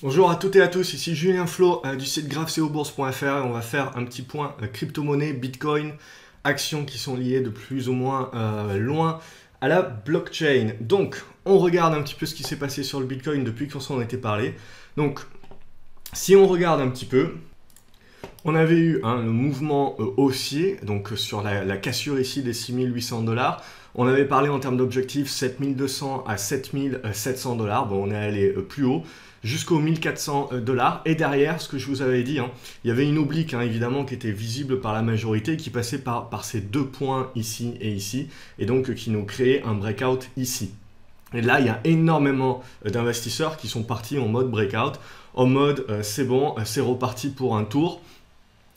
Bonjour à toutes et à tous, ici Julien Flo du site graphcobourse.fr et on va faire un petit point crypto-monnaie, Bitcoin, actions qui sont liées de plus ou moins loin à la blockchain. Donc, on regarde un petit peu ce qui s'est passé sur le Bitcoin depuis qu'on s'en était parlé. Donc, si on regarde un petit peu, on avait eu le mouvement haussier, donc sur la cassure ici des 6800 $. On avait parlé en termes d'objectifs 7200 à 7700 $. Bon, on est allé plus haut jusqu'aux 1400 $. Et derrière, ce que je vous avais dit, il y avait une oblique évidemment qui était visible par la majorité, qui passait par ces deux points ici et ici, et donc qui nous créait un breakout ici. Et là, il y a énormément d'investisseurs qui sont partis en mode breakout, en mode c'est bon, c'est reparti pour un tour,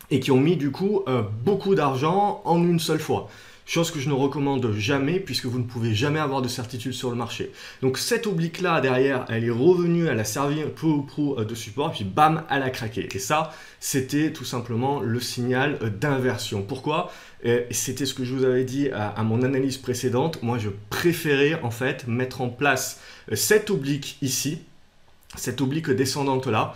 et qui ont mis du coup beaucoup d'argent en une seule fois. Chose que je ne recommande jamais puisque vous ne pouvez jamais avoir de certitude sur le marché. Donc cette oblique là derrière, elle est revenue, elle a servi peu ou prou de support et puis bam, elle a craqué. Et ça, c'était tout simplement le signal d'inversion. Pourquoi ? C'était ce que je vous avais dit à mon analyse précédente. Moi, je préférais en fait mettre en place cette oblique ici, cette oblique descendante là,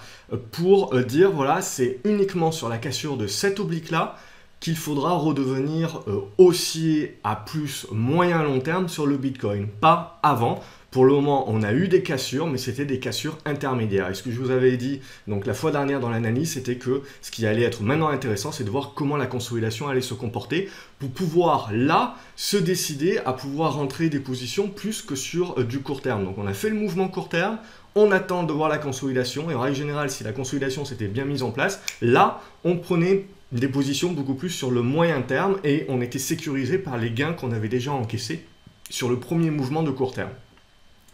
pour dire voilà, c'est uniquement sur la cassure de cette oblique là qu'il faudra redevenir haussier à plus moyen long terme sur le Bitcoin, pas avant. Pour le moment, on a eu des cassures, mais c'était des cassures intermédiaires. Et ce que je vous avais dit donc la fois dernière dans l'analyse, c'était que ce qui allait être maintenant intéressant, c'est de voir comment la consolidation allait se comporter pour pouvoir là se décider à pouvoir rentrer des positions plus que sur du court terme. Donc on a fait le mouvement court terme, on attend de voir la consolidation, et en règle générale, si la consolidation s'était bien mise en place, là, on prenait des positions beaucoup plus sur le moyen terme et on était sécurisé par les gains qu'on avait déjà encaissés sur le premier mouvement de court terme.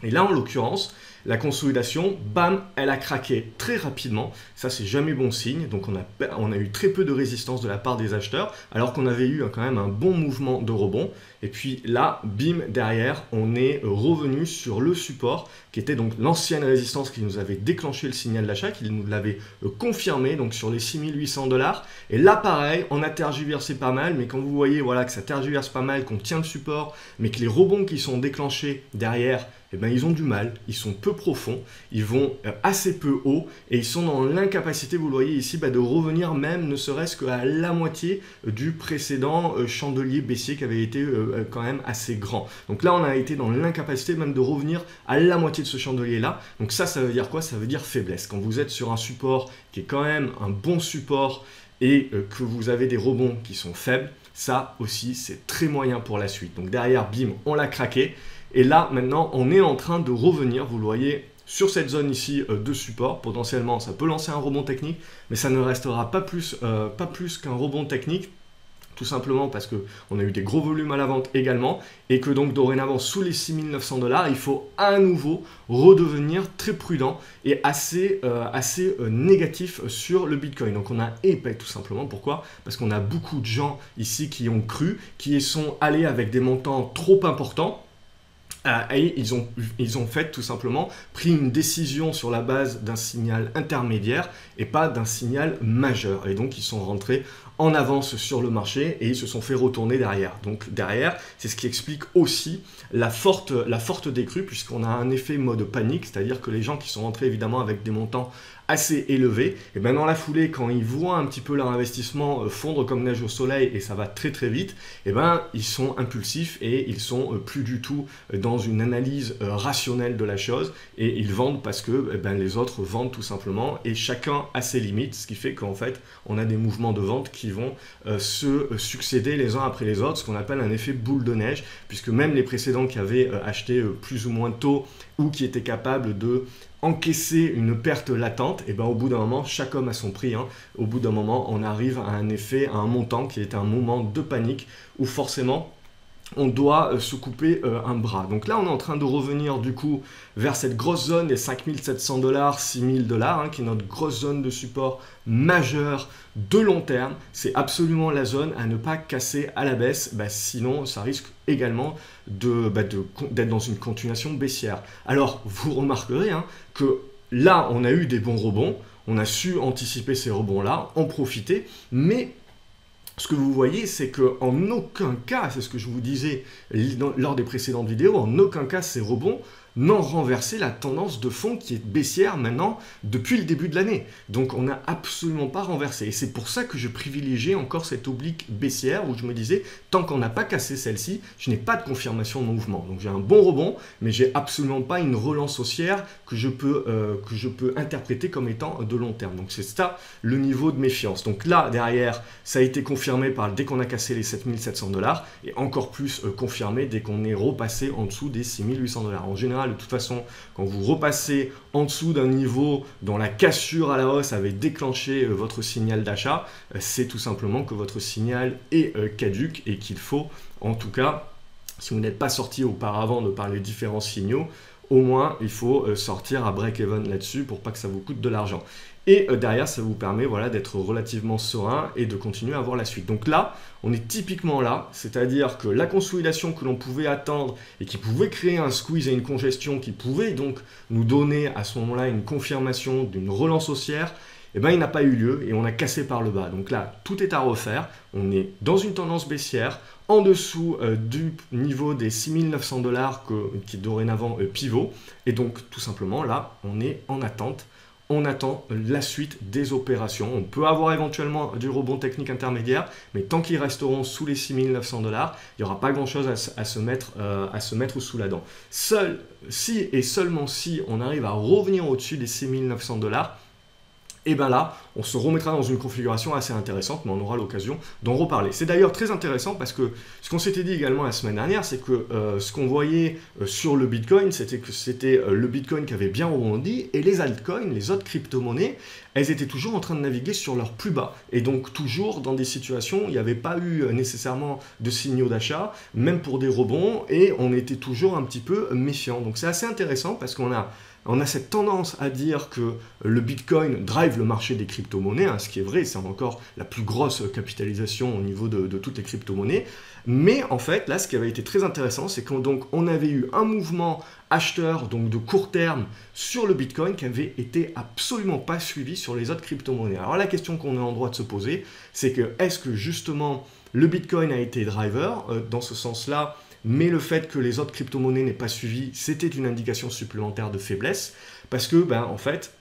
Et là, en l'occurrence, la consolidation, bam, elle a craqué très rapidement. Ça, c'est jamais bon signe. Donc, on a eu très peu de résistance de la part des acheteurs, alors qu'on avait eu quand même un bon mouvement de rebond. Et puis là, bim, derrière, on est revenu sur le support, qui était donc l'ancienne résistance qui nous avait déclenché le signal d'achat, qui nous l'avait confirmé, donc sur les 6800 $. Et là, pareil, on a tergiversé pas mal, mais quand vous voyez voilà, que ça tergiverse pas mal, qu'on tient le support, mais que les rebonds qui sont déclenchés derrière, eh ben, ils ont du mal, ils sont peu profonds, ils vont assez peu haut et ils sont dans l'incapacité, vous le voyez ici, de revenir même ne serait-ce qu'à la moitié du précédent chandelier baissier qui avait été quand même assez grand. Donc là, on a été dans l'incapacité même de revenir à la moitié de ce chandelier-là. Donc ça veut dire quoi? Ça veut dire faiblesse. Quand vous êtes sur un support qui est quand même un bon support et que vous avez des rebonds qui sont faibles, ça aussi, c'est très moyen pour la suite. Donc derrière, bim, on l'a craqué. Et là, maintenant, on est en train de revenir, vous le voyez, sur cette zone ici de support. Potentiellement, ça peut lancer un rebond technique, mais ça ne restera pas plus qu'un rebond technique, tout simplement parce qu'on a eu des gros volumes à la vente également, et que donc dorénavant, sous les 6900 $, il faut à nouveau redevenir très prudent et assez négatif sur le Bitcoin. Donc on a épais tout simplement. Pourquoi? Parce qu'on a beaucoup de gens ici qui ont cru, qui y sont allés avec des montants trop importants, et ils ont fait tout simplement pris une décision sur la base d'un signal intermédiaire et pas d'un signal majeur. Et donc ils sont rentrés en avance sur le marché et ils se sont fait retourner derrière. Donc derrière, c'est ce qui explique aussi la forte décrue, puisqu'on a un effet mode panique, c'est-à-dire que les gens qui sont rentrés évidemment avec des montants assez élevés, et bien dans la foulée, quand ils voient un petit peu leur investissement fondre comme neige au soleil et ça va très très vite, et ben ils sont impulsifs et ils sont plus du tout dans une analyse rationnelle de la chose et ils vendent parce que les autres vendent tout simplement et chacun a ses limites, ce qui fait qu'en fait on a des mouvements de vente qui vont se succéder les uns après les autres, ce qu'on appelle un effet boule de neige, puisque même les précédents qui avaient acheté plus ou moins tôt ou qui étaient capables de encaisser une perte latente, et ben au bout d'un moment, chaque homme a son prix. Au bout d'un moment, on arrive à un effet, à un montant qui est un moment de panique où forcément on doit se couper un bras. Donc là, on est en train de revenir du coup vers cette grosse zone des 5700 $, 6000 $, qui est notre grosse zone de support majeure de long terme. C'est absolument la zone à ne pas casser à la baisse, sinon ça risque également d'être dans une continuation baissière. Alors, vous remarquerez que là, on a eu des bons rebonds, on a su anticiper ces rebonds-là, en profiter, mais ce que vous voyez, c'est qu'en aucun cas, c'est ce que je vous disais lors des précédentes vidéos, en aucun cas ces rebonds renversé la tendance de fond qui est baissière maintenant depuis le début de l'année. Donc on n'a absolument pas renversé. Et c'est pour ça que je privilégiais encore cette oblique baissière où je me disais, tant qu'on n'a pas cassé celle-ci, je n'ai pas de confirmation de mouvement. Donc j'ai un bon rebond, mais j'ai absolument pas une relance haussière que je peux interpréter comme étant de long terme. Donc c'est ça le niveau de méfiance. Donc là, derrière, ça a été confirmé dès qu'on a cassé les 7700 $ et encore plus confirmé dès qu'on est repassé en dessous des 6800 $. En général, de toute façon, quand vous repassez en dessous d'un niveau dont la cassure à la hausse avait déclenché votre signal d'achat, c'est tout simplement que votre signal est caduque et qu'il faut, en tout cas, si vous n'êtes pas sorti auparavant de par les différents signaux, au moins il faut sortir à break-even là-dessus pour pas que ça vous coûte de l'argent. Et derrière, ça vous permet voilà, d'être relativement serein et de continuer à voir la suite. Donc là, on est typiquement là, c'est-à-dire que la consolidation que l'on pouvait attendre et qui pouvait créer un squeeze et une congestion qui pouvait donc nous donner à ce moment-là une confirmation d'une relance haussière, eh ben, il n'a pas eu lieu et on a cassé par le bas. Donc là, tout est à refaire. On est dans une tendance baissière, en dessous du niveau des 6900 $ qui est dorénavant pivot. Et donc, tout simplement, là, on est en attente. On attend la suite des opérations. On peut avoir éventuellement du rebond technique intermédiaire, mais tant qu'ils resteront sous les 6900 $, il n'y aura pas grand-chose à se mettre sous la dent. Si et seulement si on arrive à revenir au-dessus des 6900 $, et bien là, on se remettra dans une configuration assez intéressante, mais on aura l'occasion d'en reparler. C'est d'ailleurs très intéressant parce que ce qu'on s'était dit également la semaine dernière, c'est que ce qu'on voyait sur le Bitcoin, c'était que c'était le Bitcoin qui avait bien rebondi et les altcoins, les autres crypto-monnaies, elles étaient toujours en train de naviguer sur leur plus bas. Et donc toujours dans des situations où il n'y avait pas eu nécessairement de signaux d'achat, même pour des rebonds, et on était toujours un petit peu méfiant. Donc c'est assez intéressant parce qu'on a cette tendance à dire que le Bitcoin drive le marché des crypto-monnaies, hein, ce qui est vrai, c'est encore la plus grosse capitalisation au niveau de toutes les crypto-monnaies. Mais en fait, là, ce qui avait été très intéressant, c'est qu'on avait eu un mouvement acheteur, donc de court terme, sur le Bitcoin qui avait été absolument pas suivi sur les autres crypto-monnaies. Alors la question qu'on est en droit de se poser, c'est que est-ce que justement le Bitcoin a été driver dans ce sens-là, mais le fait que les autres crypto-monnaies n'aient pas suivi, c'était une indication supplémentaire de faiblesse, parce que, en fait,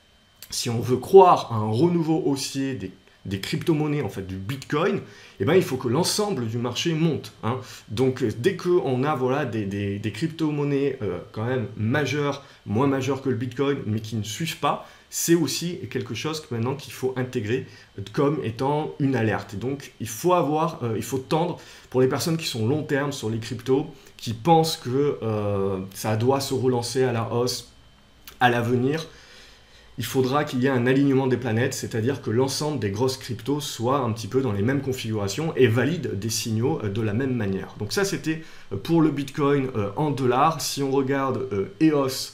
si on veut croire à un renouveau haussier des crypto-monnaies, en fait, du Bitcoin, il faut que l'ensemble du marché monte. Hein. Donc, dès qu'on a voilà, des crypto-monnaies quand même majeures, moins majeures que le Bitcoin, mais qui ne suivent pas, c'est aussi quelque chose que maintenant qu'il faut intégrer comme étant une alerte. Et donc, il faut tendre pour les personnes qui sont long terme sur les cryptos, qui pensent que ça doit se relancer à la hausse à l'avenir. Il faudra qu'il y ait un alignement des planètes, c'est-à-dire que l'ensemble des grosses cryptos soient un petit peu dans les mêmes configurations et valident des signaux de la même manière. Donc ça, c'était pour le Bitcoin en dollars. Si on regarde EOS,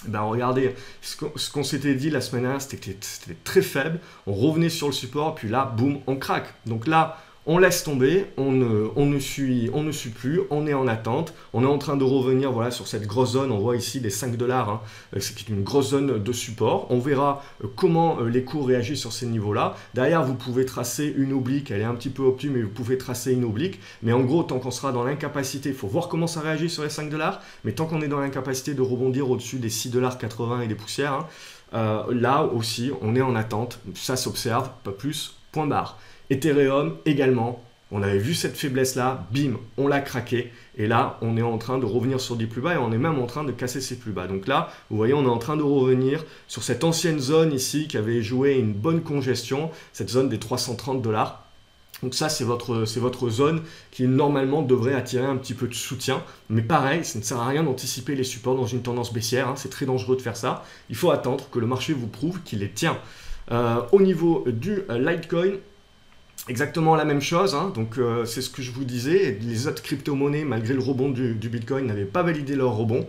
regardez, ce qu'on s'était dit la semaine dernière, c'était que c'était très faible. On revenait sur le support, puis là, boum, on craque. Donc là, on laisse tomber, on ne suit plus, on est en attente, on est en train de revenir voilà, sur cette grosse zone, on voit ici les 5 $, hein, c'est une grosse zone de support. On verra comment les cours réagissent sur ces niveaux-là. Derrière, vous pouvez tracer une oblique, elle est un petit peu obtuse, mais vous pouvez tracer une oblique. Mais en gros, tant qu'on sera dans l'incapacité, il faut voir comment ça réagit sur les 5 $, mais tant qu'on est dans l'incapacité de rebondir au-dessus des 6,80 $ et des poussières, hein, là aussi, on est en attente, ça s'observe, pas plus, point barre. Ethereum également, on avait vu cette faiblesse-là, bim, on l'a craqué. Et là, on est en train de revenir sur des plus bas et on est même en train de casser ces plus bas. Donc là, vous voyez, on est en train de revenir sur cette ancienne zone ici qui avait joué une bonne congestion, cette zone des 330 $. Donc ça, c'est votre zone qui normalement devrait attirer un petit peu de soutien. Mais pareil, ça ne sert à rien d'anticiper les supports dans une tendance baissière. Hein, c'est très dangereux de faire ça. Il faut attendre que le marché vous prouve qu'il les tient. Au niveau du Litecoin, exactement la même chose, hein. Donc c'est ce que je vous disais, les autres crypto-monnaies, malgré le rebond du Bitcoin, n'avaient pas validé leur rebond,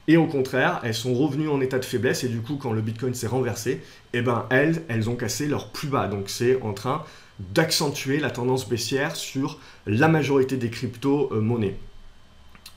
et au contraire, elles sont revenues en état de faiblesse, et du coup, quand le Bitcoin s'est renversé, elles ont cassé leur plus bas, donc c'est en train d'accentuer la tendance baissière sur la majorité des crypto-monnaies.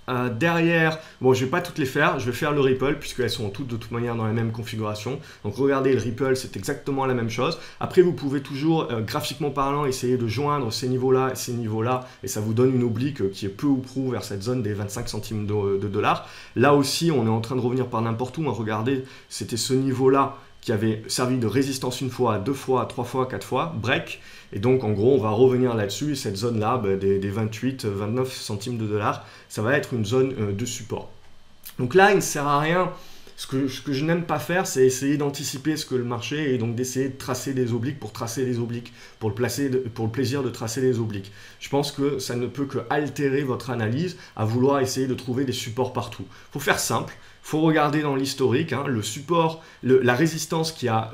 Derrière, bon, je vais pas toutes les faire, je vais faire le Ripple puisqu'elles sont toutes de toute manière dans la même configuration. Donc regardez, le Ripple, c'est exactement la même chose. Après, vous pouvez toujours, graphiquement parlant, essayer de joindre ces niveaux-là et ces niveaux-là, et ça vous donne une oblique qui est peu ou prou vers cette zone des 25 centimes de dollars. Là aussi, on est en train de revenir par n'importe où. Hein. Regardez, c'était ce niveau-là qui avait servi de résistance une fois, deux fois, trois fois, quatre fois, break. Et donc, en gros, on va revenir là-dessus. Et cette zone-là, des 28, 29 centimes de dollars, ça va être une zone de support. Donc là, il ne sert à rien. Ce que je n'aime pas faire, c'est essayer d'anticiper ce que le marché et donc d'essayer de tracer des obliques pour tracer les obliques, pour le plaisir de tracer les obliques. Je pense que ça ne peut que altérer votre analyse à vouloir essayer de trouver des supports partout. Il faut faire simple. Il faut regarder dans l'historique, hein, le support, la résistance qui a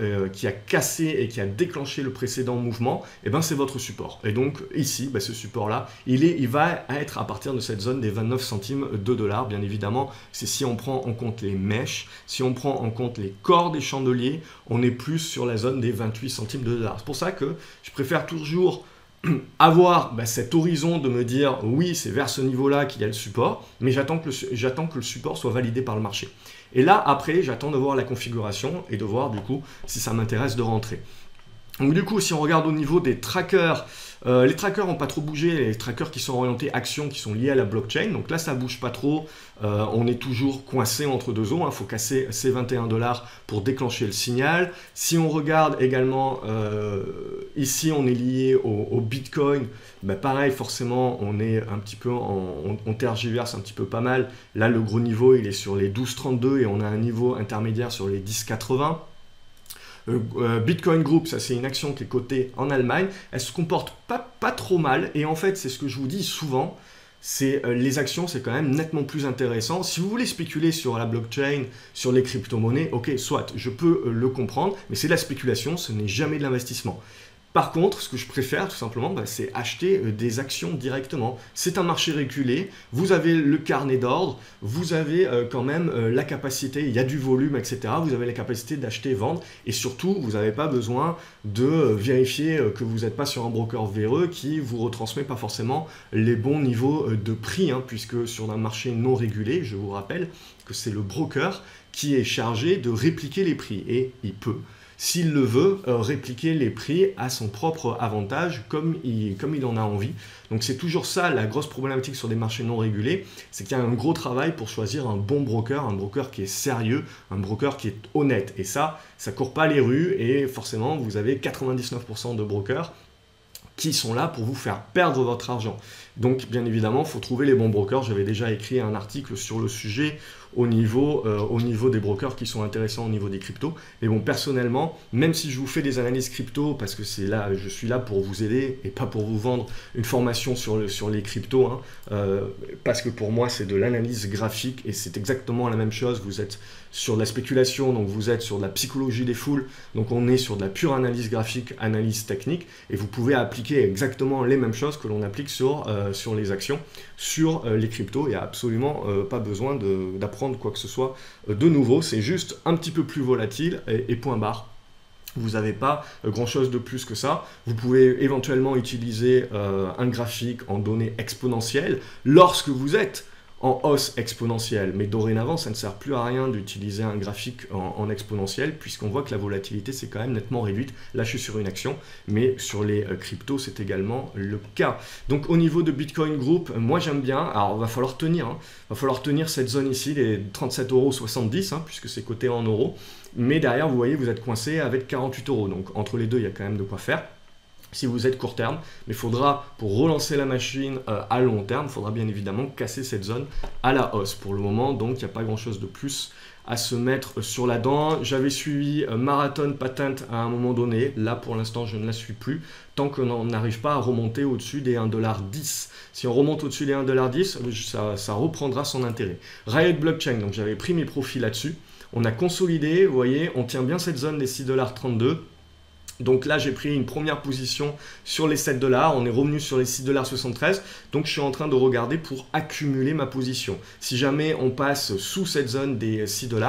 cassé et qui a déclenché le précédent mouvement, eh ben, c'est votre support. Et donc ici, ben, ce support-là, il va être à partir de cette zone des 29 centimes de dollars. Bien évidemment, c'est si on prend en compte les mèches, si on prend en compte les corps des chandeliers, on est plus sur la zone des 28 centimes de dollars. C'est pour ça que je préfère toujours avoir cet horizon de me dire oui, c'est vers ce niveau-là qu'il y a le support, mais j'attends que le support soit validé par le marché. Et là, après, j'attends de voir la configuration et de voir du coup si ça m'intéresse de rentrer. Donc du coup, si on regarde au niveau des trackers, les trackers n'ont pas trop bougé, les trackers qui sont orientés actions, qui sont liés à la blockchain. Donc là, ça ne bouge pas trop. On est toujours coincé entre deux eaux. Il faut casser ces 21 $ pour déclencher le signal. Si on regarde également, ici, on est lié au Bitcoin. Ben, pareil, forcément, on est un petit peu, on tergiverse un petit peu pas mal. Là, le gros niveau, il est sur les 12,32 et on a un niveau intermédiaire sur les 10,80. Bitcoin Group, ça c'est une action qui est cotée en Allemagne, elle se comporte pas trop mal et en fait c'est ce que je vous dis souvent, c'est les actions c'est quand même nettement plus intéressant. Si vous voulez spéculer sur la blockchain, sur les crypto-monnaies, ok, soit, je peux le comprendre, mais c'est de la spéculation, ce n'est jamais de l'investissement. Par contre, ce que je préfère tout simplement, c'est acheter des actions directement. C'est un marché régulé, vous avez le carnet d'ordre, vous avez quand même la capacité, il y a du volume, etc. Vous avez la capacité d'acheter, vendre et surtout, vous n'avez pas besoin de vérifier que vous n'êtes pas sur un broker véreux qui vous retransmet pas forcément les bons niveaux de prix, hein, puisque sur un marché non régulé, je vous rappelle que c'est le broker qui est chargé de répliquer les prix et il peut, s'il le veut, répliquer les prix à son propre avantage comme il en a envie. Donc c'est toujours ça la grosse problématique sur des marchés non régulés, c'est qu'il y a un gros travail pour choisir un bon broker, un broker qui est sérieux, un broker qui est honnête. Et ça court pas les rues et forcément vous avez 99% de brokers qui sont là pour vous faire perdre votre argent. Donc bien évidemment, il faut trouver les bons brokers. J'avais déjà écrit un article sur le sujet au niveau des brokers qui sont intéressants au niveau des cryptos. Et bon, personnellement, même si je vous fais des analyses crypto, parce que je suis là pour vous aider et pas pour vous vendre une formation sur les cryptos, hein, parce que pour moi, c'est de l'analyse graphique et c'est exactement la même chose. Vous êtes sur de la spéculation, donc vous êtes sur de la psychologie des foules, donc on est sur de la pure analyse graphique, analyse technique, et vous pouvez appliquer exactement les mêmes choses que l'on applique sur les actions, sur les cryptos. Il n'y a absolument pas besoin d'apprendre quoi que ce soit de nouveau, c'est juste un petit peu plus volatile et point barre. Vous n'avez pas grand chose de plus que ça. Vous pouvez éventuellement utiliser un graphique en données exponentielles lorsque vous êtes en hausse exponentielle, mais dorénavant ça ne sert plus à rien d'utiliser un graphique en exponentielle puisqu'on voit que la volatilité c'est quand même nettement réduite. Là je suis sur une action, mais sur les cryptos c'est également le cas. Donc au niveau de Bitcoin Group, moi j'aime bien, alors il va falloir tenir, hein. Va falloir tenir cette zone ici, les 37,70 €, hein, puisque c'est coté en euros, mais derrière vous voyez vous êtes coincé avec 48 €, donc entre les deux il y a quand même de quoi faire. Si vous êtes court terme, mais il faudra, pour relancer la machine à long terme, il faudra bien évidemment casser cette zone à la hausse. Pour le moment, donc, il n'y a pas grand-chose de plus à se mettre sur la dent. J'avais suivi Marathon Patent à un moment donné. Là, pour l'instant, je ne la suis plus. Tant qu'on n'arrive pas à remonter au-dessus des 1,10 $. Si on remonte au-dessus des 1,10 $, ça reprendra son intérêt. Riot Blockchain, donc j'avais pris mes profits là-dessus. On a consolidé, vous voyez, on tient bien cette zone des 6,32 $. Donc là, j'ai pris une première position sur les 7 $. On est revenu sur les 6,73 $. Donc, je suis en train de regarder pour accumuler ma position. Si jamais on passe sous cette zone des 6 $,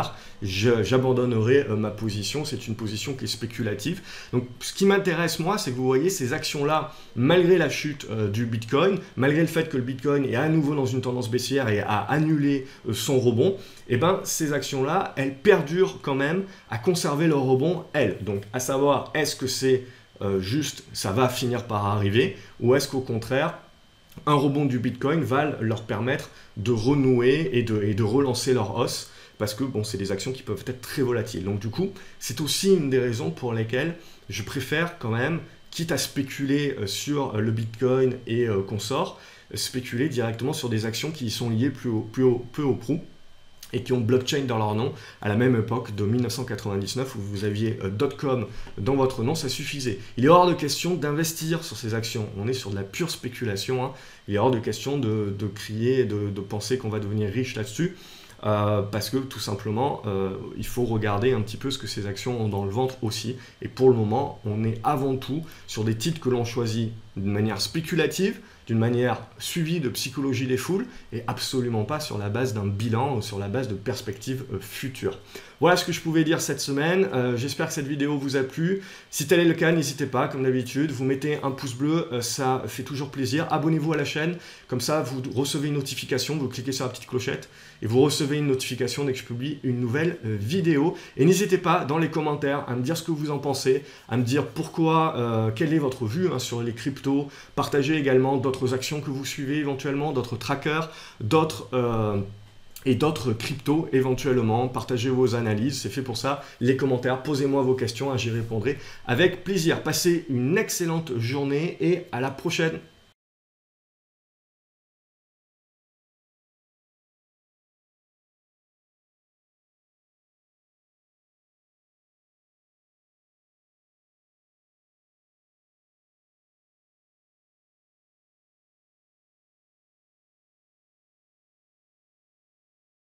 j'abandonnerai ma position. C'est une position qui est spéculative. Donc ce qui m'intéresse moi, c'est que vous voyez ces actions-là, malgré la chute du Bitcoin, malgré le fait que le Bitcoin est à nouveau dans une tendance baissière et a annulé son rebond, et ben ces actions-là, elles perdurent quand même à conserver leur rebond, elles. Donc à savoir, est-ce que c'est juste, ça va finir par arriver, ou est-ce qu'au contraire, un rebond du Bitcoin va leur permettre de renouer et de relancer leur hausse, parce que bon, c'est des actions qui peuvent être très volatiles. Donc du coup, c'est aussi une des raisons pour lesquelles je préfère quand même, quitte à spéculer sur le Bitcoin et consorts, spéculer directement sur des actions qui sont liées peu au prou, et qui ont blockchain dans leur nom à la même époque de 1999 où vous aviez .com dans votre nom, ça suffisait. Il est hors de question d'investir sur ces actions, on est sur de la pure spéculation, hein. Il est hors de question de crier, de penser qu'on va devenir riche là-dessus, parce que tout simplement, il faut regarder un petit peu ce que ces actions ont dans le ventre aussi, et pour le moment, on est avant tout sur des titres que l'on choisit d'une manière spéculative, d'une manière suivie de psychologie des foules et absolument pas sur la base d'un bilan ou sur la base de perspectives futures. Voilà ce que je pouvais dire cette semaine. J'espère que cette vidéo vous a plu. Si tel est le cas, n'hésitez pas, comme d'habitude, vous mettez un pouce bleu, ça fait toujours plaisir. Abonnez-vous à la chaîne, comme ça vous recevez une notification, vous cliquez sur la petite clochette et vous recevez une notification dès que je publie une nouvelle vidéo. Et n'hésitez pas dans les commentaires à me dire ce que vous en pensez, à me dire pourquoi, quelle est votre vue sur les cryptos. Partagez également d'autres actions que vous suivez éventuellement, d'autres trackers, d'autres cryptos éventuellement. Partagez vos analyses, c'est fait pour ça. Les commentaires, posez-moi vos questions, j'y répondrai avec plaisir. Passez une excellente journée et à la prochaine.